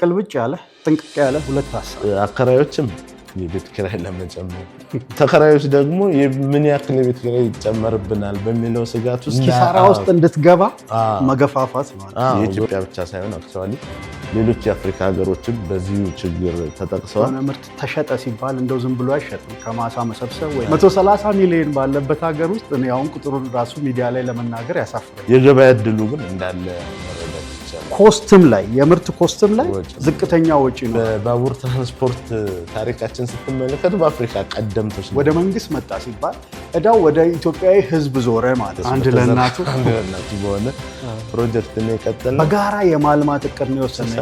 ቅልብጭ ያለ ጥንቅቅ ያለ ሁለት ሀሳብ አከራዮችም የቤት ኪራይ ለመጨመር ተከራዮች ደግሞ ምን ያክል የቤት ኪራይ ይጨመርብናል በሚለው ስጋት ውስጥ ኪሳራ ውስጥ እንድትገባ መገፋፋት ማለት ነው። የኢትዮጵያ ብቻ ሳይሆን አክቹአሊ ሌሎች የአፍሪካ ሀገሮችም በዚሁ ችግር ተጠቅሰዋል። ምርት ተሸጠ ሲባል እንደው ዝም ብሎ አይሸጥም። ከማሳ መሰብሰብ ወይ 130 ሚሊዮን ባለበት ሀገር ውስጥ እኔ አሁን ቁጥሩን ራሱ ሚዲያ ላይ ለመናገር ያሳፍራል። የገበያ እድሉ ግን እንዳለ መረዳት ይቻላል። ኮስትም ላይ የምርት ኮስትም ላይ ዝቅተኛ ወጪ ነው። በባቡር ትራንስፖርት ታሪካችን ስትመለከቱ በአፍሪካ ቀደምቶች ወደ መንግስት መጣ ሲባል እዳው ወደ ኢትዮጵያዊ ህዝብ ዞረ ማለት አንድ ለእናቱ በሆነ ፕሮጀክት ነው የቀጠለ በጋራ የማልማት እቅድ ነው የወሰነ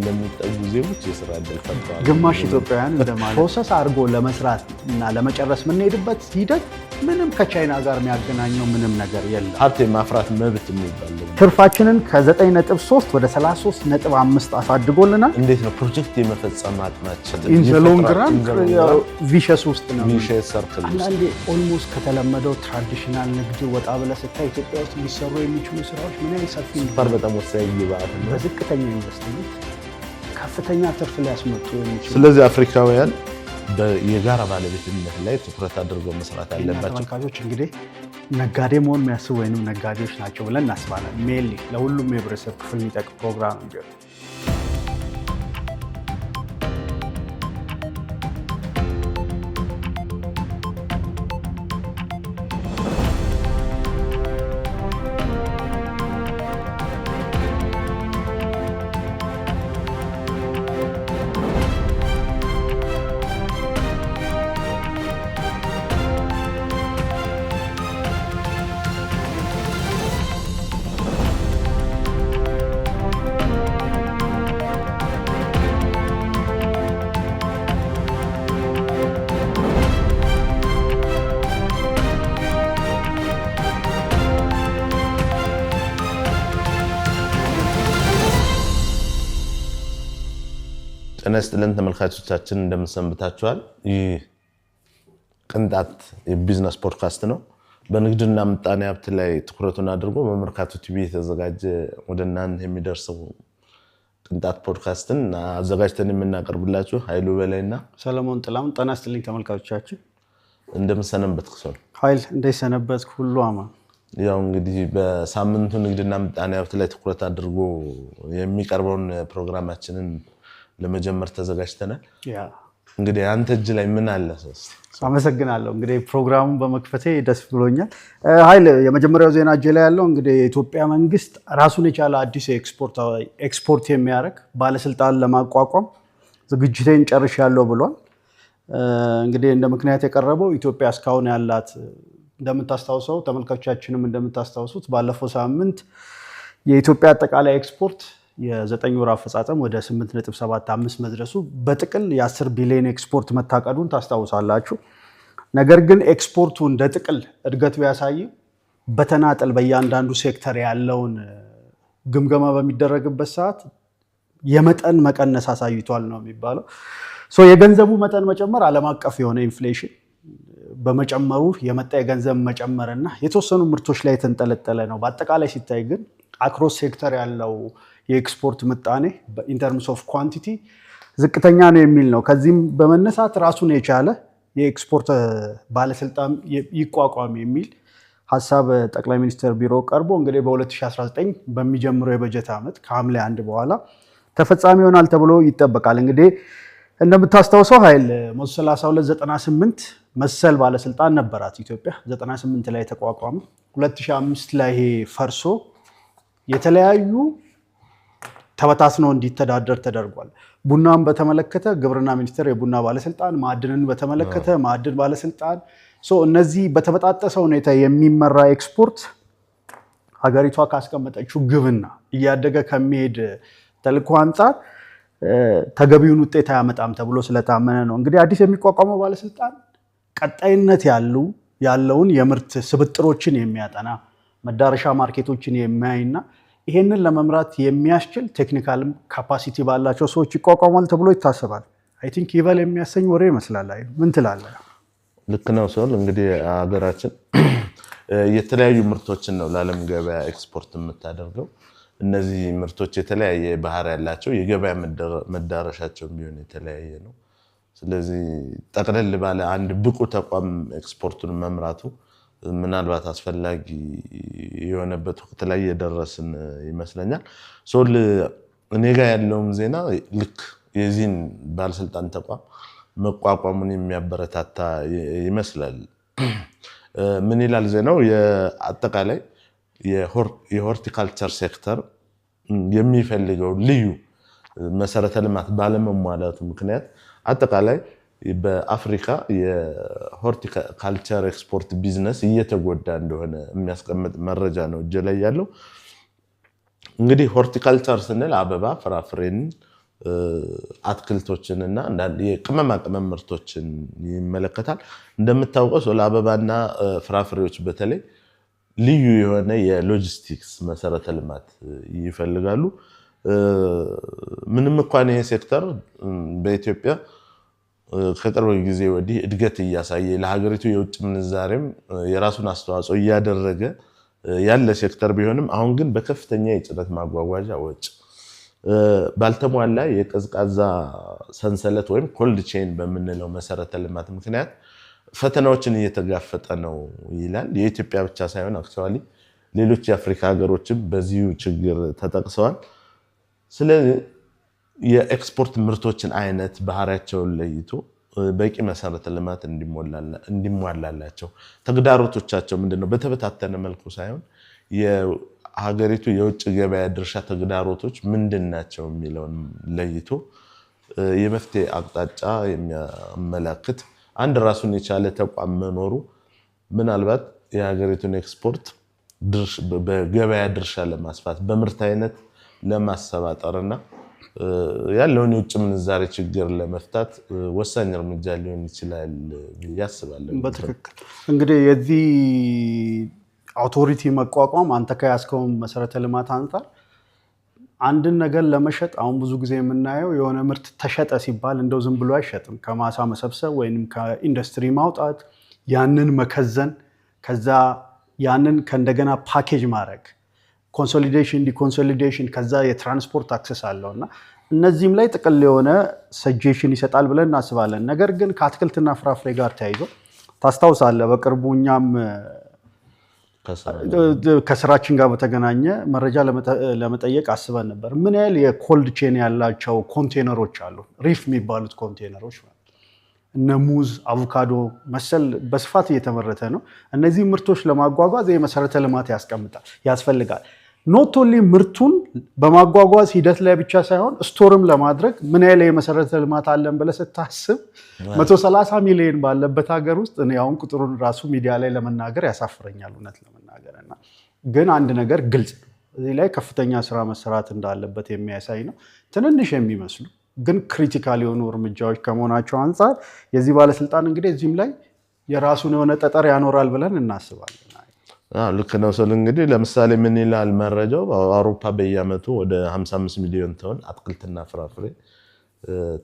ለሚጠጉ ዜጎች የስራ ዕድል ፈጥሯል። ግማሽ ኢትዮጵያውያን እንደማለት ፕሮሰስ አድርጎ ለመስራት እና ለመጨረስ የምንሄድበት ሂደት ምንም ከቻይና ጋር የሚያገናኘው ምንም ነገር የለም። ሀብት የማፍራት መብት የሚባል ትርፋችንን ከ9.3 ወደ 33.5 አሳድጎልናል። እንዴት ነው ፕሮጀክት የመፈጸም አቅማችን ኢንዘሎንግራን ቪሸስ ውስጥ ነው ቪሸስ ሰርክል አንዳንዴ ኦልሞስት ከተለመደው ትራዲሽናል ንግድ ወጣ ብለህ ስታይ ኢትዮጵያ ውስጥ ሊሰሩ የሚችሉ ስራዎች ምን ያህል ሰፊ ነው። በጣም ወሳኝ ግብአት ነው። በዝቅተኛ ኢንቨስትመንት ከፍተኛ ትርፍ ሊያስመጡ የሚችሉ ስለዚህ አፍሪካውያን የጋራ ባለቤትነት ላይ ትኩረት አድርገው መስራት አለባቸው። ተመልካቾች እንግዲህ ነጋዴ መሆን የሚያስቡ ወይንም ነጋዴዎች ናቸው ብለን እናስባለን። ሜንሊ ለሁሉም የህብረተሰብ ክፍል የሚጠቅም ፕሮግራም ቢሆን ጤና ይስጥልን ተመልካቾቻችን እንደምንሰንብታችኋል። ይህ ቅንጣት የቢዝነስ ፖድካስት ነው። በንግድና ምጣኔ ሀብት ላይ ትኩረቱን አድርጎ በመርካቶ ቲቪ የተዘጋጀ ወደ እናንተ የሚደርሰው ቅንጣት ፖድካስትን አዘጋጅተን የምናቀርብላችሁ ኃይሉ በላይና ሰለሞን ጥላሁን። ጤና ይስጥልኝ ተመልካቾቻችን እንደምንሰነበትክ ሰው ኃይል እንደሰነበትክ ሁሉ አማን። ያው እንግዲህ በሳምንቱ ንግድና ምጣኔ ሀብት ላይ ትኩረት አድርጎ የሚቀርበውን ፕሮግራማችንን ለመጀመር ተዘጋጅተናል። እንግዲህ አንተ እጅ ላይ ምን አለ? አመሰግናለሁ። እንግዲህ ፕሮግራሙን በመክፈቴ ደስ ብሎኛል። ኃይል የመጀመሪያው ዜና እጅ ላይ ያለው እንግዲህ የኢትዮጵያ መንግስት ራሱን የቻለ አዲስ ኤክስፖርት የሚያደርግ ባለስልጣን ለማቋቋም ዝግጅቴን ጨርሻለሁ ብሏል። እንግዲህ እንደ ምክንያት የቀረበው ኢትዮጵያ እስካሁን ያላት እንደምታስታውሰው ተመልካቾቻችንም እንደምታስታውሱት ባለፈው ሳምንት የኢትዮጵያ አጠቃላይ ኤክስፖርት የ9 ወር አፈጻጸም ወደ 8.75 መድረሱ በጥቅል የ10 ቢሊዮን ኤክስፖርት መታቀዱን ታስታውሳላችሁ። ነገር ግን ኤክስፖርቱ እንደ ጥቅል እድገት ቢያሳይም በተናጠል በእያንዳንዱ ሴክተር ያለውን ግምገማ በሚደረግበት ሰዓት የመጠን መቀነስ አሳይቷል ነው የሚባለው። የገንዘቡ መጠን መጨመር ዓለም አቀፍ የሆነ ኢንፍሌሽን በመጨመሩ የመጣ የገንዘብ መጨመርና የተወሰኑ ምርቶች ላይ የተንጠለጠለ ነው። በአጠቃላይ ሲታይ ግን አክሮስ ሴክተር ያለው የኤክስፖርት ምጣኔ በኢንተርምስ ኦፍ ኳንቲቲ ዝቅተኛ ነው የሚል ነው። ከዚህም በመነሳት ራሱን የቻለ የኤክስፖርት ባለስልጣን ይቋቋም የሚል ሀሳብ ጠቅላይ ሚኒስትር ቢሮ ቀርቦ እንግዲህ በ2019 በሚጀምረው የበጀት ዓመት ከሐምሌ 1 በኋላ ተፈጻሚ ይሆናል ተብሎ ይጠበቃል። እንግዲህ እንደምታስታውሰው ኃይል 3298 መሰል ባለስልጣን ነበራት ኢትዮጵያ 98 ላይ ተቋቋመ። 2005 ላይ ይሄ ፈርሶ የተለያዩ ተበታትነው እንዲተዳደር ተደርጓል። ቡናን በተመለከተ ግብርና ሚኒስቴር የቡና ባለስልጣን፣ ማዕድንን በተመለከተ ማዕድን ባለስልጣን። እነዚህ በተበጣጠሰ ሁኔታ የሚመራ ኤክስፖርት ሀገሪቷ ካስቀመጠችው ግብና እያደገ ከሚሄድ ተልዕኮ አንጻር ተገቢውን ውጤት አያመጣም ተብሎ ስለታመነ ነው። እንግዲህ አዲስ የሚቋቋመው ባለስልጣን ቀጣይነት ያለውን የምርት ስብጥሮችን የሚያጠና መዳረሻ ማርኬቶችን የሚያይና ይሄንን ለመምራት የሚያስችል ቴክኒካልም ካፓሲቲ ባላቸው ሰዎች ይቋቋማል ተብሎ ይታሰባል። አይ ቲንክ ይበል የሚያሰኝ ወሬ ይመስላል። ምን ትላለህ? ልክ ነው ሰው እንግዲህ ሀገራችን የተለያዩ ምርቶችን ነው ለዓለም ገበያ ኤክስፖርት የምታደርገው። እነዚህ ምርቶች የተለያየ ባህሪ ያላቸው የገበያ መዳረሻቸው ቢሆን የተለያየ ነው። ስለዚህ ጠቅለል ባለ አንድ ብቁ ተቋም ኤክስፖርቱን መምራቱ ምናልባት አስፈላጊ የሆነበት ወቅት ላይ የደረስን ይመስለኛል። ሶል እኔ ጋር ያለውም ዜና ልክ የዚህን ባለስልጣን ተቋም መቋቋሙን የሚያበረታታ ይመስላል። ምን ይላል ዜናው? የአጠቃላይ የሆርቲካልቸር ሴክተር የሚፈልገው ልዩ መሰረተ ልማት ባለመሟላቱ ምክንያት አጠቃላይ በአፍሪካ የሆርቲካልቸር ኤክስፖርት ቢዝነስ እየተጎዳ እንደሆነ የሚያስቀምጥ መረጃ ነው እጄ ላይ ያለው። እንግዲህ ሆርቲካልቸር ስንል አበባ፣ ፍራፍሬን፣ አትክልቶችንና አንዳንድ የቅመማ ቅመም ምርቶችን ይመለከታል። እንደምታውቀው ስለ አበባና ፍራፍሬዎች በተለይ ልዩ የሆነ የሎጂስቲክስ መሰረተ ልማት ይፈልጋሉ። ምንም እንኳን ይሄ ሴክተር በኢትዮጵያ ከቅርብ ጊዜ ወዲህ እድገት እያሳየ ለሀገሪቱ የውጭ ምንዛሬም የራሱን አስተዋጽኦ እያደረገ ያለ ሴክተር ቢሆንም አሁን ግን በከፍተኛ የጭነት ማጓጓዣ ወጪ ባልተሟላ የቀዝቃዛ ሰንሰለት ወይም ኮልድ ቼን በምንለው መሰረተ ልማት ምክንያት ፈተናዎችን እየተጋፈጠ ነው ይላል። የኢትዮጵያ ብቻ ሳይሆን አክቹዋሊ ሌሎች የአፍሪካ ሀገሮችም በዚሁ ችግር ተጠቅሰዋል። ስለዚህ የኤክስፖርት ምርቶችን አይነት ባህሪያቸውን ለይቶ በቂ መሰረተ ልማት እንዲሟላላቸው ተግዳሮቶቻቸው ምንድነው? በተበታተነ መልኩ ሳይሆን የሀገሪቱ የውጭ ገበያ ድርሻ ተግዳሮቶች ምንድናቸው የሚለውን ለይቶ የመፍትሄ አቅጣጫ የሚያመላክት አንድ ራሱን የቻለ ተቋም መኖሩ ምናልባት የሀገሪቱን ኤክስፖርት በገበያ ድርሻ ለማስፋት በምርት አይነት ለማሰባጠርና ያለውን የውጭ ምንዛሬ ችግር ለመፍታት ወሳኝ እርምጃ ሊሆን ይችላል ብዬ አስባለሁ። በትክክል እንግዲህ የዚህ አውቶሪቲ መቋቋም አንተ ከያዝከው መሰረተ ልማት አንፃር አንድን ነገር ለመሸጥ አሁን ብዙ ጊዜ የምናየው የሆነ ምርት ተሸጠ ሲባል እንደው ዝም ብሎ አይሸጥም። ከማሳ መሰብሰብ ወይም ከኢንዱስትሪ ማውጣት፣ ያንን መከዘን፣ ከዛ ያንን ከእንደገና ፓኬጅ ማድረግ፣ ኮንሶሊዴሽን፣ ዲኮንሶሊዴሽን፣ ከዛ የትራንስፖርት አክሰስ አለው እና እነዚህም ላይ ጥቅል የሆነ ሰጀሽን ይሰጣል ብለን እናስባለን። ነገር ግን ከአትክልትና ፍራፍሬ ጋር ተያይዞ ታስታውሳለህ፣ በቅርቡ እኛም ከስራችን ጋር በተገናኘ መረጃ ለመጠየቅ አስበን ነበር። ምን ያህል የኮልድ ቼን ያላቸው ኮንቴነሮች አሉ፣ ሪፍ የሚባሉት ኮንቴነሮች እነ ሙዝ፣ አቮካዶ መሰል በስፋት እየተመረተ ነው። እነዚህ ምርቶች ለማጓጓዝ የመሰረተ ልማት ያስፈልጋል። ኖት ኦንሊ ምርቱን በማጓጓዝ ሂደት ላይ ብቻ ሳይሆን ስቶርም ለማድረግ ምን ያህል የመሰረተ ልማት አለን ብለህ ስታስብ 130 ሚሊዮን ባለበት ሀገር ውስጥ እኔ አሁን ቁጥሩን ራሱ ሚዲያ ላይ ለመናገር ያሳፍረኛል እውነት ለመናገርና ግን አንድ ነገር ግልጽ ነው፣ እዚህ ላይ ከፍተኛ ስራ መሰራት እንዳለበት የሚያሳይ ነው። ትንንሽ የሚመስሉ ግን ክሪቲካል የሆኑ እርምጃዎች ከመሆናቸው አንጻር የዚህ ባለስልጣን እንግዲህ እዚህም ላይ የራሱን የሆነ ጠጠር ያኖራል ብለን እናስባለን። ልክ ነው። ሰው እንግዲህ ለምሳሌ ምን ይላል መረጃው? አውሮፓ በየዓመቱ ወደ 55 ሚሊዮን ቶን አትክልትና ፍራፍሬ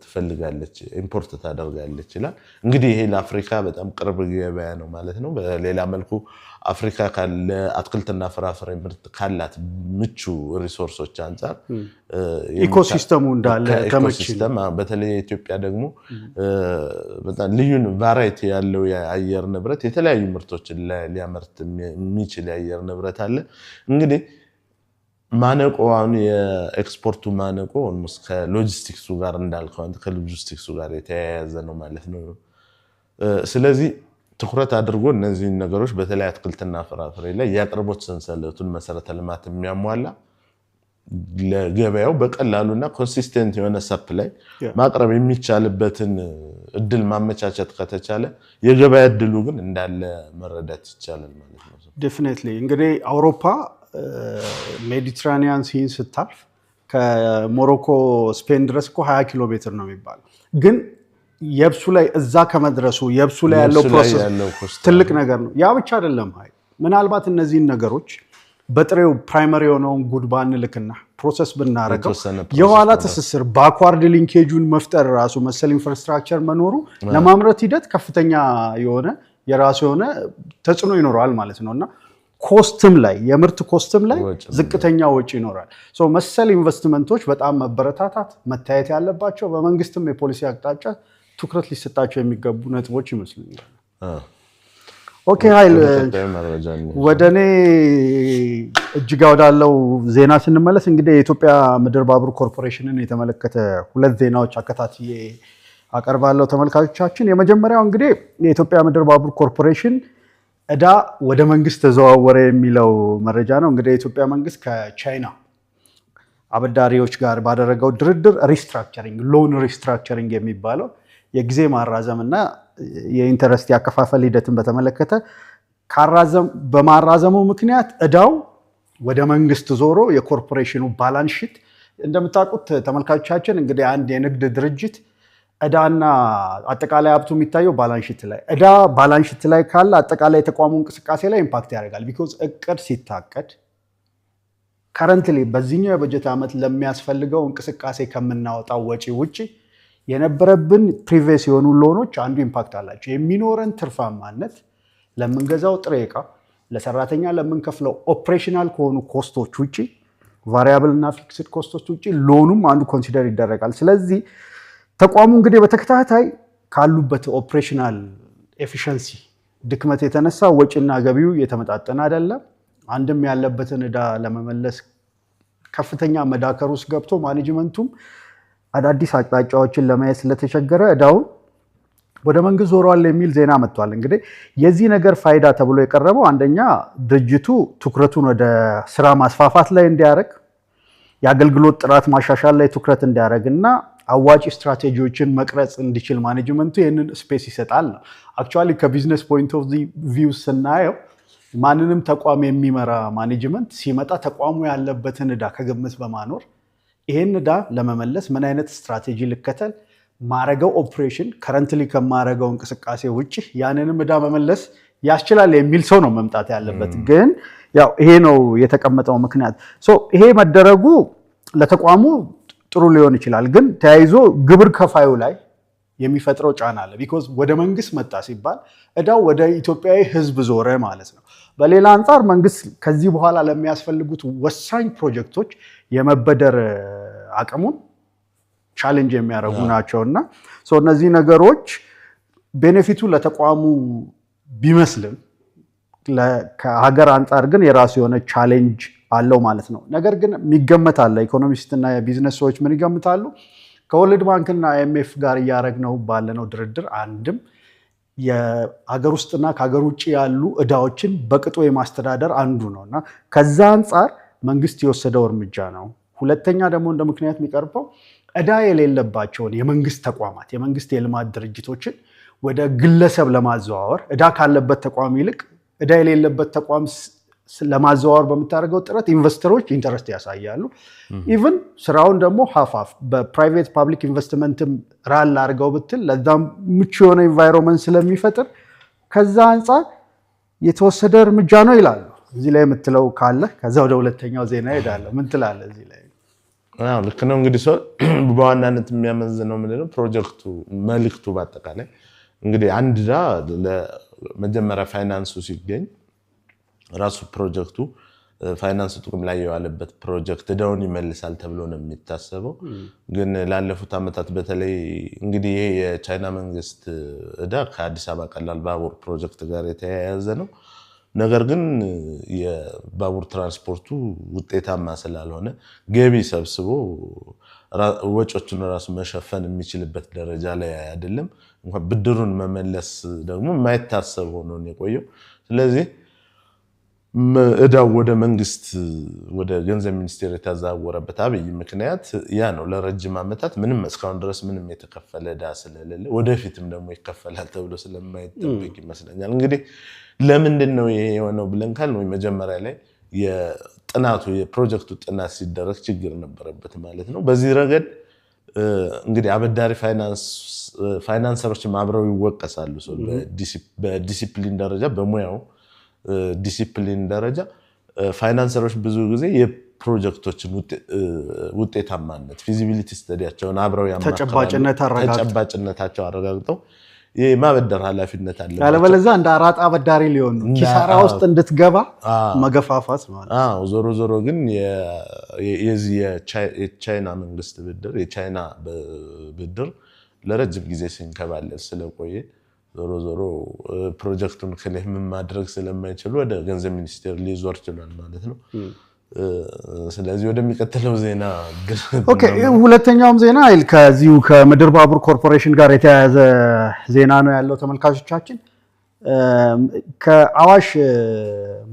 ትፈልጋለች፣ ኢምፖርት ታደርጋለች ይላል። እንግዲህ ይሄ ለአፍሪካ በጣም ቅርብ ገበያ ነው ማለት ነው። በሌላ መልኩ አፍሪካ ካለ አትክልትና ፍራፍሬ ምርት ካላት ምቹ ሪሶርሶች አንጻር ኢኮሲስተሙ እንዳለ ኢኮሲስተም በተለይ ኢትዮጵያ ደግሞ በጣም ልዩ ቫራይቲ ያለው የአየር ንብረት የተለያዩ ምርቶችን ሊያመርት የሚችል የአየር ንብረት አለ። እንግዲህ ማነቆ አሁን የኤክስፖርቱ ማነቆ ኦልሞስት ከሎጂስቲክሱ ጋር እንዳልከው አንተ ከሎጂስቲክሱ ጋር የተያያዘ ነው ማለት ነው። ስለዚህ ትኩረት አድርጎ እነዚህ ነገሮች በተለይ አትክልትና ፍራፍሬ ላይ የአቅርቦት ሰንሰለቱን መሰረተ ልማት የሚያሟላ ለገበያው በቀላሉና ኮንሲስተንት የሆነ ሰፕላይ ማቅረብ የሚቻልበትን እድል ማመቻቸት ከተቻለ የገበያ እድሉ ግን እንዳለ መረዳት ይቻላል ማለት ነው። ዴፊኒትሊ እንግዲህ አውሮፓ ሜዲትራኒያን ሲን ስታልፍ ከሞሮኮ ስፔን ድረስ እኮ 20 ኪሎ ሜትር ነው የሚባለው። ግን የብሱ ላይ እዛ ከመድረሱ የብሱ ላይ ያለው ፕሮሰስ ትልቅ ነገር ነው። ያ ብቻ አይደለም። ምናልባት እነዚህን ነገሮች በጥሬው ፕራይመሪ የሆነውን ጉድ ባንልክና ፕሮሰስ ብናረገው የኋላ ትስስር ባክዋርድ ሊንኬጁን መፍጠር ራሱ መሰል ኢንፍራስትራክቸር መኖሩ ለማምረት ሂደት ከፍተኛ የሆነ የራሱ የሆነ ተጽዕኖ ይኖረዋል ማለት ነው እና ኮስትም ላይ የምርት ኮስትም ላይ ዝቅተኛ ወጪ ይኖራል። መሰል ኢንቨስትመንቶች በጣም መበረታታት መታየት ያለባቸው በመንግስትም የፖሊሲ አቅጣጫ ትኩረት ሊሰጣቸው የሚገቡ ነጥቦች ይመስሉኛል። ኦኬ ኃይል ወደ እኔ እጅጋ ወዳለው ዜና ስንመለስ እንግዲህ የኢትዮጵያ ምድር ባቡር ኮርፖሬሽንን የተመለከተ ሁለት ዜናዎች አከታትዬ አቀርባለሁ ተመልካቾቻችን። የመጀመሪያው እንግዲህ የኢትዮጵያ ምድር ባቡር ኮርፖሬሽን ዕዳ ወደ መንግስት ተዘዋወረ የሚለው መረጃ ነው። እንግዲህ የኢትዮጵያ መንግስት ከቻይና አበዳሪዎች ጋር ባደረገው ድርድር ሪስትራክቸሪንግ ሎን ሪስትራክቸሪንግ የሚባለው የጊዜ ማራዘም እና የኢንተረስት ያከፋፈል ሂደትን በተመለከተ በማራዘሙ ምክንያት ዕዳው ወደ መንግስት ዞሮ የኮርፖሬሽኑ ባላንስ ሺት እንደምታውቁት ተመልካቾቻችን እንግዲህ አንድ የንግድ ድርጅት ዕዳና አጠቃላይ ሀብቱ የሚታየው ባላንስ ሺት ላይ ዕዳ ባላንስ ሺት ላይ ካለ አጠቃላይ የተቋሙ እንቅስቃሴ ላይ ኢምፓክት ያደርጋል። ቢኮዝ እቅድ ሲታቀድ ከረንትሊ በዚህኛው የበጀት ዓመት ለሚያስፈልገው እንቅስቃሴ ከምናወጣው ወጪ ውጪ የነበረብን ፕሪቪየስ የሆኑ ሎኖች አንዱ ኢምፓክት አላቸው። የሚኖረን ትርፋማነት ለምንገዛው ጥሬ ዕቃ፣ ለሰራተኛ ለምንከፍለው ኦፕሬሽናል ከሆኑ ኮስቶች ውጪ ቫሪያብል እና ፊክስድ ኮስቶች ውጪ ሎኑም አንዱ ኮንሲደር ይደረጋል። ስለዚህ ተቋሙ እንግዲህ በተከታታይ ካሉበት ኦፕሬሽናል ኤፊሽንሲ ድክመት የተነሳ ወጪና ገቢው የተመጣጠነ አይደለም። አንድም ያለበትን ዕዳ ለመመለስ ከፍተኛ መዳከር ውስጥ ገብቶ ማኔጅመንቱም አዳዲስ አቅጣጫዎችን ለማየት ስለተቸገረ ዕዳውን ወደ መንግስት ዞሯል የሚል ዜና መጥቷል። እንግዲህ የዚህ ነገር ፋይዳ ተብሎ የቀረበው አንደኛ ድርጅቱ ትኩረቱን ወደ ስራ ማስፋፋት ላይ እንዲያደርግ፣ የአገልግሎት ጥራት ማሻሻል ላይ ትኩረት እንዲያደርግ እና አዋጭ ስትራቴጂዎችን መቅረጽ እንዲችል ማኔጅመንቱ ይህንን ስፔስ ይሰጣል ነው። አክቹዋሊ ከቢዝነስ ፖይንት ኦፍ ቪው ስናየው ማንንም ተቋም የሚመራ ማኔጅመንት ሲመጣ ተቋሙ ያለበትን ዕዳ ከግምት በማኖር ይሄን ዕዳ ለመመለስ ምን አይነት ስትራቴጂ ልከተል፣ ማረገው ኦፕሬሽን ከረንትሊ ከማረገው እንቅስቃሴ ውጭ ያንንም ዕዳ መመለስ ያስችላል የሚል ሰው ነው መምጣት ያለበት። ግን ያው ይሄ ነው የተቀመጠው ምክንያት። ይሄ መደረጉ ለተቋሙ ጥሩ ሊሆን ይችላል። ግን ተያይዞ ግብር ከፋዩ ላይ የሚፈጥረው ጫና አለ። ቢኮዝ ወደ መንግስት መጣ ሲባል ዕዳው ወደ ኢትዮጵያዊ ሕዝብ ዞረ ማለት ነው። በሌላ አንጻር መንግስት ከዚህ በኋላ ለሚያስፈልጉት ወሳኝ ፕሮጀክቶች የመበደር አቅሙን ቻሌንጅ የሚያደርጉ ናቸውና እነዚህ ነገሮች ቤኔፊቱ ለተቋሙ ቢመስልም ከሀገር አንጻር ግን የራሱ የሆነ ቻሌንጅ አለው ማለት ነው። ነገር ግን የሚገመት አለ። ኢኮኖሚስትና የቢዝነስ ሰዎች ምን ይገምታሉ? ከወርልድ ባንክና አይኤምኤፍ ጋር እያደረግነው ባለነው ድርድር አንድም የሀገር ውስጥና ከሀገር ውጭ ያሉ ዕዳዎችን በቅጡ የማስተዳደር አንዱ ነው እና ከዛ አንጻር መንግስት የወሰደው እርምጃ ነው። ሁለተኛ ደግሞ እንደ ምክንያት የሚቀርበው ዕዳ የሌለባቸውን የመንግስት ተቋማት የመንግስት የልማት ድርጅቶችን ወደ ግለሰብ ለማዘዋወር ዕዳ ካለበት ተቋም ይልቅ ዕዳ የሌለበት ተቋም ለማዘዋወር በምታደርገው ጥረት ኢንቨስተሮች ኢንተረስት ያሳያሉ። ኢቭን ስራውን ደግሞ ሀፋፍ በፕራይቬት ፓብሊክ ኢንቨስትመንትም ራል አድርገው ብትል ለዛም ምቹ የሆነ ኢንቫይሮንመንት ስለሚፈጥር ከዛ አንጻር የተወሰደ እርምጃ ነው ይላሉ። እዚህ ላይ የምትለው ካለ ከዛ ወደ ሁለተኛው ዜና ሄዳለሁ። ምን ትላለህ እዚህ ላይ? ልክ ነው። እንግዲህ ሰው በዋናነት የሚያመዝነው ምንድነው ፕሮጀክቱ መልክቱ በአጠቃላይ እንግዲህ አንድ ዕዳ ለመጀመሪያ ፋይናንሱ ሲገኝ ራሱ ፕሮጀክቱ ፋይናንስ ጥቅም ላይ የዋለበት ፕሮጀክት ዕዳውን ይመልሳል ተብሎ ነው የሚታሰበው። ግን ላለፉት ዓመታት በተለይ እንግዲህ ይሄ የቻይና መንግስት ዕዳ ከአዲስ አበባ ቀላል ባቡር ፕሮጀክት ጋር የተያያዘ ነው። ነገር ግን የባቡር ትራንስፖርቱ ውጤታማ ስላልሆነ ገቢ ሰብስቦ ወጪዎችን ራሱ መሸፈን የሚችልበት ደረጃ ላይ አይደለም። እንኳን ብድሩን መመለስ ደግሞ የማይታሰብ ሆኖ ነው የቆየው። ስለዚህ ዕዳው ወደ መንግስት ወደ ገንዘብ ሚኒስቴር የተዛወረበት አብይ ምክንያት ያ ነው። ለረጅም ዓመታት ምንም እስካሁን ድረስ ምንም የተከፈለ ዕዳ ስለሌለ ወደፊትም ደግሞ ይከፈላል ተብሎ ስለማይጠበቅ ይመስለኛል። እንግዲህ ለምንድን ነው ይሄ የሆነው ብለን ካልን ወይ መጀመሪያ ላይ የፕሮጀክቱ ጥናት ሲደረግ ችግር ነበረበት ማለት ነው። በዚህ ረገድ እንግዲህ አበዳሪ ፋይናንሰሮችም አብረው ይወቀሳሉ። በዲሲፕሊን ደረጃ በሙያው ዲሲፕሊን ደረጃ ፋይናንሰሮች ብዙ ጊዜ የፕሮጀክቶችን ውጤታማነት ፊዚቢሊቲ ስተዲያቸውን አብረው ያማክራሉ። ተጨባጭነታቸው አረጋግጠው የማበደር ኃላፊነት አለ ያለበለዚያ እንደ አራጣ አበዳሪ ሊሆን ነው ኪሳራ ውስጥ እንድትገባ መገፋፋት ማለት ዞሮ ግን የዚህ የቻይና መንግስት ብድር የቻይና ብድር ለረጅም ጊዜ ሲንከባለል ስለቆየ ዞሮ ፕሮጀክቱን ከለህ ማድረግ ስለማይችሉ ወደ ገንዘብ ሚኒስቴር ሊዞር ይችላል ማለት ነው። ስለዚህ ወደሚቀጥለው ዜና ኦኬ ሁለተኛውም ዜና ከዚሁ ከምድር ባቡር ኮርፖሬሽን ጋር የተያያዘ ዜና ነው ያለው ተመልካቾቻችን። ከአዋሽ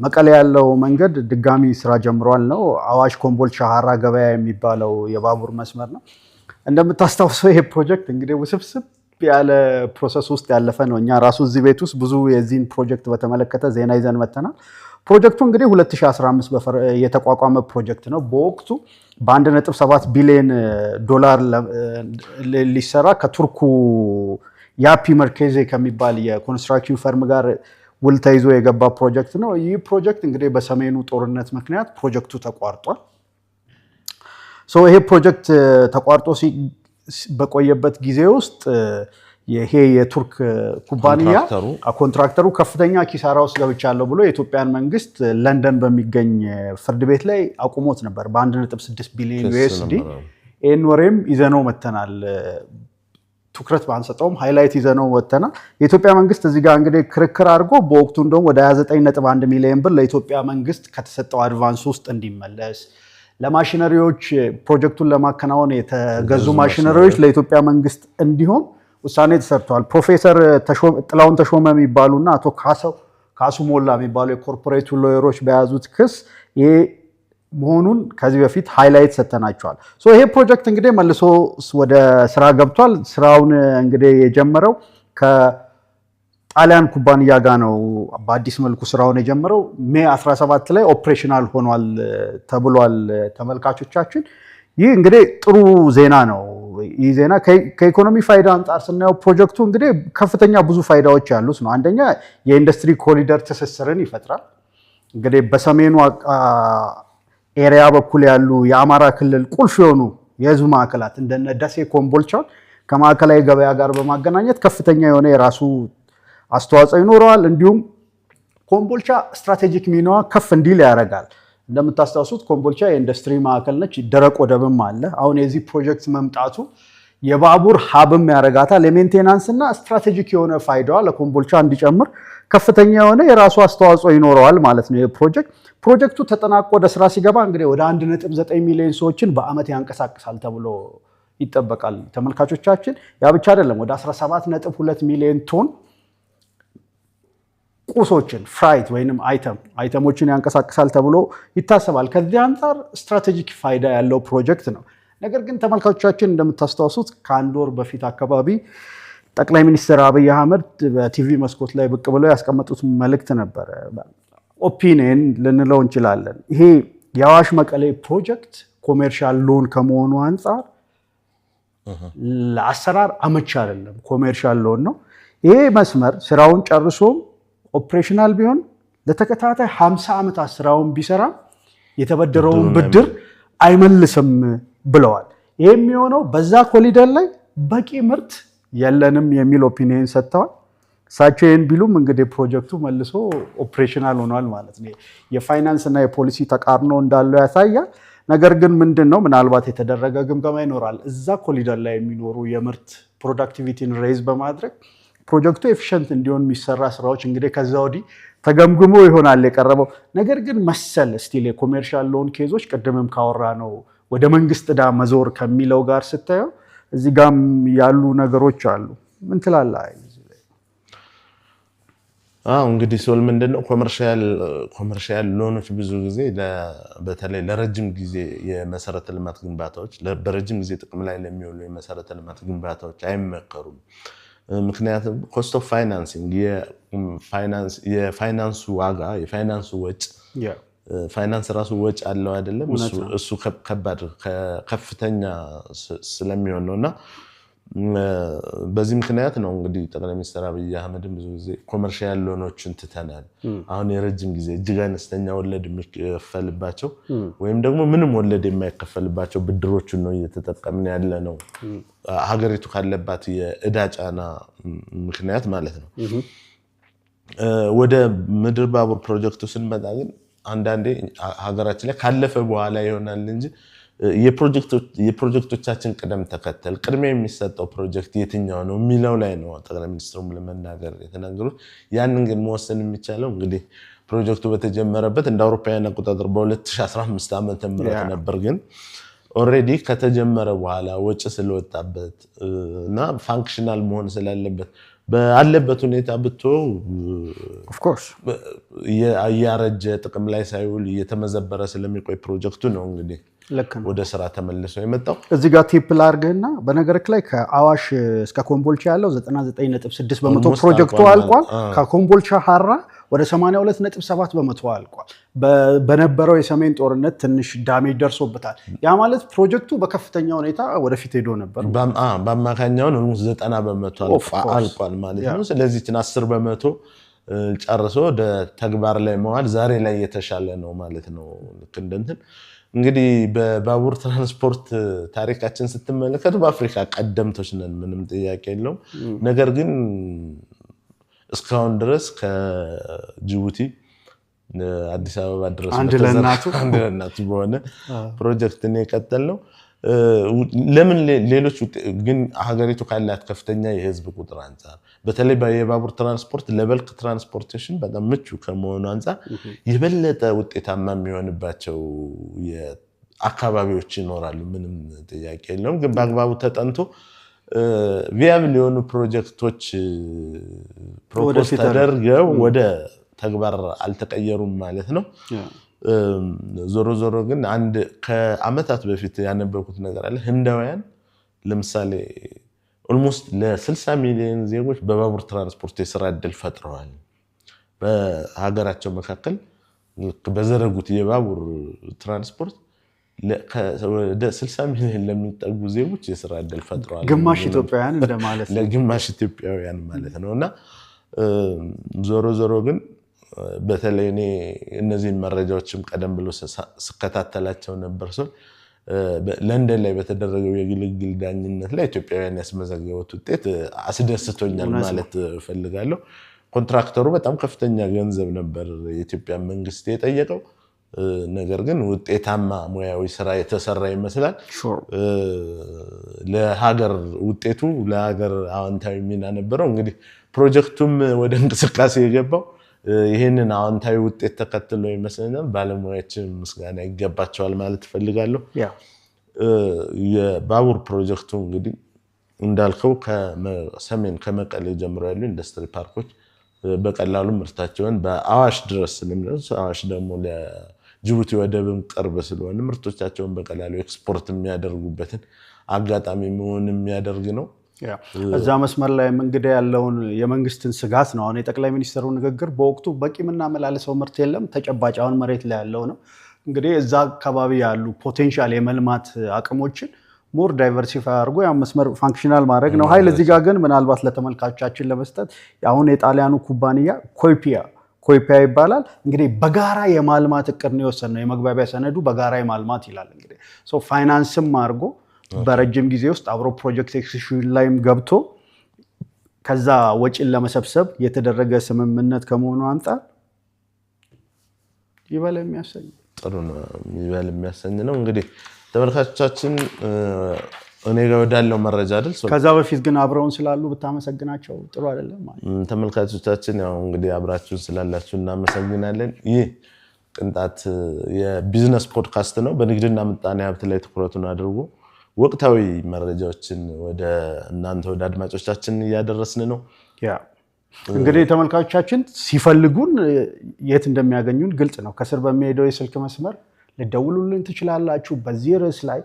መቀሌ ያለው መንገድ ድጋሚ ስራ ጀምሯል ነው። አዋሽ ኮምቦልቻ ሀራ ገበያ የሚባለው የባቡር መስመር ነው። እንደምታስታውሰው ይሄ ፕሮጀክት እንግዲህ ውስብስብ ያለ ፕሮሰስ ውስጥ ያለፈ ነው። እኛ ራሱ እዚህ ቤት ውስጥ ብዙ የዚህን ፕሮጀክት በተመለከተ ዜና ይዘን መተናል። ፕሮጀክቱ እንግዲህ 2015 የተቋቋመ ፕሮጀክት ነው። በወቅቱ በ1.7 ቢሊዮን ዶላር ሊሰራ ከቱርኩ ያፒ መርኬዜ ከሚባል የኮንስትራክሽን ፈርም ጋር ውል ተይዞ የገባ ፕሮጀክት ነው። ይህ ፕሮጀክት እንግዲህ በሰሜኑ ጦርነት ምክንያት ፕሮጀክቱ ተቋርጧል። ይሄ ፕሮጀክት ተቋርጦ በቆየበት ጊዜ ውስጥ ይሄ የቱርክ ኩባንያ ኮንትራክተሩ ከፍተኛ ኪሳራ ውስጥ ገብቻለሁ ብሎ የኢትዮጵያን መንግስት ለንደን በሚገኝ ፍርድ ቤት ላይ አቁሞት ነበር በ1.6 ቢሊዮን ዩኤስዲ። ይህን ወሬም ይዘነው መተናል። ትኩረት ባንሰጠውም ሃይላይት ይዘነው ወተናል። የኢትዮጵያ መንግስት እዚህ ጋር እንግዲህ ክርክር አድርጎ በወቅቱ እንደውም ወደ 29.1 ሚሊዮን ብር ለኢትዮጵያ መንግስት ከተሰጠው አድቫንስ ውስጥ እንዲመለስ፣ ለማሽነሪዎች ፕሮጀክቱን ለማከናወን የተገዙ ማሽነሪዎች ለኢትዮጵያ መንግስት እንዲሆን ውሳኔ ተሰርቷል። ፕሮፌሰር ጥላውን ተሾመ የሚባሉና አቶ ካሱ ሞላ የሚባሉ የኮርፖሬቱ ሎየሮች በያዙት ክስ ይሄ መሆኑን ከዚህ በፊት ሃይላይት ሰተናቸዋል። ይሄ ፕሮጀክት እንግዲህ መልሶ ወደ ስራ ገብቷል። ስራውን እንግዲህ የጀመረው ከጣሊያን ኩባንያ ጋር ነው። በአዲስ መልኩ ስራውን የጀመረው ሜይ 17 ላይ ኦፕሬሽናል ሆኗል ተብሏል። ተመልካቾቻችን ይህ እንግዲህ ጥሩ ዜና ነው። ይህ ዜና ከኢኮኖሚ ፋይዳ አንጻር ስናየው ፕሮጀክቱ እንግዲህ ከፍተኛ ብዙ ፋይዳዎች ያሉት ነው። አንደኛ የኢንዱስትሪ ኮሪደር ትስስርን ይፈጥራል። እንግዲህ በሰሜኑ ኤሪያ በኩል ያሉ የአማራ ክልል ቁልፍ የሆኑ የህዝብ ማዕከላት እንደነ ደሴ፣ ኮምቦልቻን ከማዕከላዊ ገበያ ጋር በማገናኘት ከፍተኛ የሆነ የራሱ አስተዋጽኦ ይኖረዋል። እንዲሁም ኮምቦልቻ ስትራቴጂክ ሚናዋ ከፍ እንዲል ያደርጋል። እንደምታስታውሱት ኮምቦልቻ የኢንዱስትሪ ማዕከል ነች። ደረቅ ወደብም አለ። አሁን የዚህ ፕሮጀክት መምጣቱ የባቡር ሀብም ያደርጋታል። የሜንቴናንስ እና ስትራቴጂክ የሆነ ፋይዳዋ ለኮምቦልቻ እንዲጨምር ከፍተኛ የሆነ የራሱ አስተዋጽኦ ይኖረዋል ማለት ነው። ፕሮጀክቱ ተጠናቆ ወደ ስራ ሲገባ እንግዲህ ወደ 1.9 ሚሊዮን ሰዎችን በአመት ያንቀሳቅሳል ተብሎ ይጠበቃል። ተመልካቾቻችን ያ ብቻ አይደለም፣ ወደ 17.2 ሚሊዮን ቶን ቁሶችን ፍራይት ወይንም አይተሞችን ያንቀሳቅሳል ተብሎ ይታሰባል። ከዚህ አንጻር ስትራቴጂክ ፋይዳ ያለው ፕሮጀክት ነው። ነገር ግን ተመልካቾቻችን እንደምታስታውሱት ከአንድ ወር በፊት አካባቢ ጠቅላይ ሚኒስትር አብይ አህመድ በቲቪ መስኮት ላይ ብቅ ብለው ያስቀመጡት መልእክት ነበረ። ኦፒኒየን ልንለው እንችላለን። ይሄ የአዋሽ መቀሌ ፕሮጀክት ኮሜርሻል ሎን ከመሆኑ አንጻር ለአሰራር አመቺ አይደለም። ኮሜርሻል ሎን ነው። ይሄ መስመር ስራውን ጨርሶ ኦፕሬሽናል ቢሆን ለተከታታይ 50 ዓመታት ስራውን ቢሰራ የተበደረውን ብድር አይመልስም ብለዋል። ይሄ የሚሆነው በዛ ኮሊደር ላይ በቂ ምርት የለንም የሚል ኦፒኒየን ሰጥተዋል። እሳቸው ይህን ቢሉም እንግዲህ ፕሮጀክቱ መልሶ ኦፕሬሽናል ሆኗል ማለት ነው። የፋይናንስ እና የፖሊሲ ተቃርኖ እንዳለው ያሳያል። ነገር ግን ምንድን ነው ምናልባት የተደረገ ግምገማ ይኖራል። እዛ ኮሊደር ላይ የሚኖሩ የምርት ፕሮዳክቲቪቲን ሬይዝ በማድረግ ፕሮጀክቱ ኤፊሽንት እንዲሆን የሚሰራ ስራዎች እንግዲህ ከዛ ወዲህ ተገምግሞ ይሆናል የቀረበው። ነገር ግን መሰል ስቲል የኮሜርሻል ሎን ኬዞች ቅድምም ካወራ ነው ወደ መንግስት ዕዳ መዞር ከሚለው ጋር ስታየው እዚህ ጋም ያሉ ነገሮች አሉ። ምን ትላለህ? እንግዲህ ሶል ምንድነው ኮመርሻል ሎኖች ብዙ ጊዜ በተለይ ለረጅም ጊዜ የመሰረተ ልማት ግንባታዎች በረጅም ጊዜ ጥቅም ላይ ለሚውሉ የመሰረተ ልማት ግንባታዎች አይመከሩም። ምክንያቱም ኮስት ኦፍ ፋይናንሲንግ የፋይናንሱ ዋጋ የፋይናንሱ ወጭ ፋይናንስ ራሱ ወጭ አለው አይደለም፣ እሱ ከባድ ከፍተኛ ስለሚሆን ነውና በዚህ ምክንያት ነው እንግዲህ ጠቅላይ ሚኒስትር አብይ አህመድም ብዙ ጊዜ ኮመርሻል ሎኖችን ትተናል፣ አሁን የረጅም ጊዜ እጅግ አነስተኛ ወለድ የሚከፈልባቸው ወይም ደግሞ ምንም ወለድ የማይከፈልባቸው ብድሮችን ነው እየተጠቀምን ያለ ነው፣ ሀገሪቱ ካለባት የዕዳ ጫና ምክንያት ማለት ነው። ወደ ምድር ባቡር ፕሮጀክቱ ስንመጣ ግን አንዳንዴ ሀገራችን ላይ ካለፈ በኋላ ይሆናል እንጂ የፕሮጀክቶቻችን ቅደም ተከተል ቅድሚያ የሚሰጠው ፕሮጀክት የትኛው ነው የሚለው ላይ ነው ጠቅላይ ሚኒስትሩም ለመናገር የተናገሩት። ያንን ግን መወሰን የሚቻለው እንግዲህ ፕሮጀክቱ በተጀመረበት እንደ አውሮፓውያን አቆጣጠር በ2015 ዓመተ ምህረት ነበር። ግን ኦልሬዲ ከተጀመረ በኋላ ወጪ ስለወጣበት እና ፋንክሽናል መሆን ስላለበት ባለበት ሁኔታ ብቶ ኦፍ ኮርስ ያረጀ ጥቅም ላይ ሳይውል እየተመዘበረ ስለሚቆይ ፕሮጀክቱ ነው እንግዲህ ወደ ስራ ተመልሶ የመጣው። እዚህ ጋር ቲፕ ላድርግህና በነገርክ ላይ ከአዋሽ እስከ ኮምቦልቻ ያለው 99.6% ፕሮጀክቱ አልቋል። ከኮምቦልቻ ሀራ ወደ 82.7% አልቋል። በነበረው የሰሜን ጦርነት ትንሽ ዳሜጅ ደርሶበታል። ያ ማለት ፕሮጀክቱ በከፍተኛ ሁኔታ ወደፊት ሄዶ ነበር። በአማካኛውን 90% አልቋል ማለት ነው። ስለዚህ 10% ጨርሶ ወደ ተግባር ላይ መዋል ዛሬ ላይ የተሻለ ነው ማለት ነው። ልክ እንደንትን እንግዲህ በባቡር ትራንስፖርት ታሪካችን ስትመለከቱ በአፍሪካ ቀደምቶች ነን፣ ምንም ጥያቄ የለውም። ነገር ግን እስካሁን ድረስ ከጅቡቲ አዲስ አበባ ድረስ አንድ ለእናቱ በሆነ ፕሮጀክት ነው የቀጠልነው። ለምን ሌሎች ግን ሀገሪቱ ካላት ከፍተኛ የህዝብ ቁጥር አንፃር በተለይ የባቡር ትራንስፖርት ለበልክ ትራንስፖርቴሽን በጣም ምቹ ከመሆኑ አንፃር የበለጠ ውጤታማ የሚሆንባቸው አካባቢዎች ይኖራሉ፣ ምንም ጥያቄ የለውም። ግን በአግባቡ ተጠንቶ ቪያብል የሆኑ ፕሮጀክቶች ፕሮፖዝ ተደርገው ወደ ተግባር አልተቀየሩም ማለት ነው። ዞሮ ዞሮ ግን አንድ ከአመታት በፊት ያነበብኩት ነገር አለ። ህንዳውያን ለምሳሌ ኦልሞስት ለ60 ሚሊዮን ዜጎች በባቡር ትራንስፖርት የስራ ዕድል ፈጥረዋል። በሀገራቸው መካከል በዘረጉት የባቡር ትራንስፖርት ወደ 60 ሚሊዮን ለሚጠጉ ዜጎች የስራ ዕድል ፈጥረዋል። ግማሽ ኢትዮጵያውያን እንደማለት ነው። ለግማሽ ኢትዮጵያውያን ማለት ነውና ዞሮ ዞሮ ግን በተለይ እኔ እነዚህን መረጃዎችም ቀደም ብሎ ስከታተላቸው ነበር። ለንደን ላይ በተደረገው የግልግል ዳኝነት ላይ ኢትዮጵያውያን ያስመዘገቡት ውጤት አስደስቶኛል ማለት እፈልጋለሁ። ኮንትራክተሩ በጣም ከፍተኛ ገንዘብ ነበር የኢትዮጵያ መንግስት የጠየቀው። ነገር ግን ውጤታማ ሙያዊ ስራ የተሰራ ይመስላል። ለሀገር ውጤቱ ለሀገር አዎንታዊ ሚና ነበረው። እንግዲህ ፕሮጀክቱም ወደ እንቅስቃሴ የገባው ይህንን አዎንታዊ ውጤት ተከትሎ ይመስለኛል። ባለሙያዎችን ምስጋና ይገባቸዋል ማለት እፈልጋለሁ። የባቡር ፕሮጀክቱ እንግዲህ እንዳልከው ከሰሜን ከመቀሌ ጀምሮ ያሉ ኢንዱስትሪ ፓርኮች በቀላሉ ምርታቸውን በአዋሽ ድረስ ስለሚደርሱ አዋሽ ደግሞ ለጅቡቲ ወደብም ቅርብ ስለሆነ ምርቶቻቸውን በቀላሉ ኤክስፖርት የሚያደርጉበትን አጋጣሚ መሆን የሚያደርግ ነው። እዛ መስመር ላይ እንግዲህ ያለውን የመንግስትን ስጋት ነው። አሁን የጠቅላይ ሚኒስትሩ ንግግር በወቅቱ በቂ የምናመላልሰው ምርት የለም፣ ተጨባጭ አሁን መሬት ላይ ያለው ነው። እንግዲህ እዛ አካባቢ ያሉ ፖቴንሻል የመልማት አቅሞችን ሞር ዳይቨርሲፋይ አድርጎ ያ መስመር ፋንክሽናል ማድረግ ነው። ኃይል እዚህ ጋር ግን ምናልባት ለተመልካቾቻችን ለመስጠት አሁን የጣሊያኑ ኩባንያ ኮይፒያ ይባላል። እንግዲህ በጋራ የማልማት እቅድ ነው የወሰነው። የመግባቢያ ሰነዱ በጋራ የማልማት ይላል። እንግዲህ ፋይናንስም አድርጎ በረጅም ጊዜ ውስጥ አብሮ ፕሮጀክት ኤክስኪዩሽን ላይም ገብቶ ከዛ ወጪን ለመሰብሰብ የተደረገ ስምምነት ከመሆኑ አንፃር ይበል የሚያሰኝ ጥሩ ነው። ይበል የሚያሰኝ ነው። እንግዲህ ተመልካቾቻችን እኔ ጋር ወዳለው መረጃ አይደል። ከዛ በፊት ግን አብረውን ስላሉ ብታመሰግናቸው ጥሩ አይደለም ማለት። ተመልካቾቻችን ያው እንግዲህ አብራችሁን ስላላችሁ እናመሰግናለን። ይህ ቅንጣት የቢዝነስ ፖድካስት ነው። በንግድና ምጣኔ ሀብት ላይ ትኩረቱን አድርጎ ወቅታዊ መረጃዎችን ወደ እናንተ ወደ አድማጮቻችን እያደረስን ነው። እንግዲህ ተመልካቾቻችን ሲፈልጉን የት እንደሚያገኙን ግልጽ ነው። ከስር በሚሄደው የስልክ መስመር ልደውሉልን ትችላላችሁ። በዚህ ርዕስ ላይ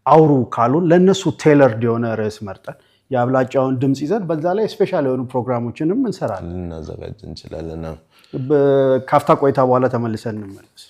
አውሩ ካሉን ለነሱ ቴለርድ የሆነ ርዕስ መርጠን የአብላጫውን ድምፅ ይዘን በዛ ላይ ስፔሻል የሆኑ ፕሮግራሞችንም እንሰራለን፣ ልናዘጋጅ እንችላለን። ካፍታ ቆይታ በኋላ ተመልሰን እንመለስ።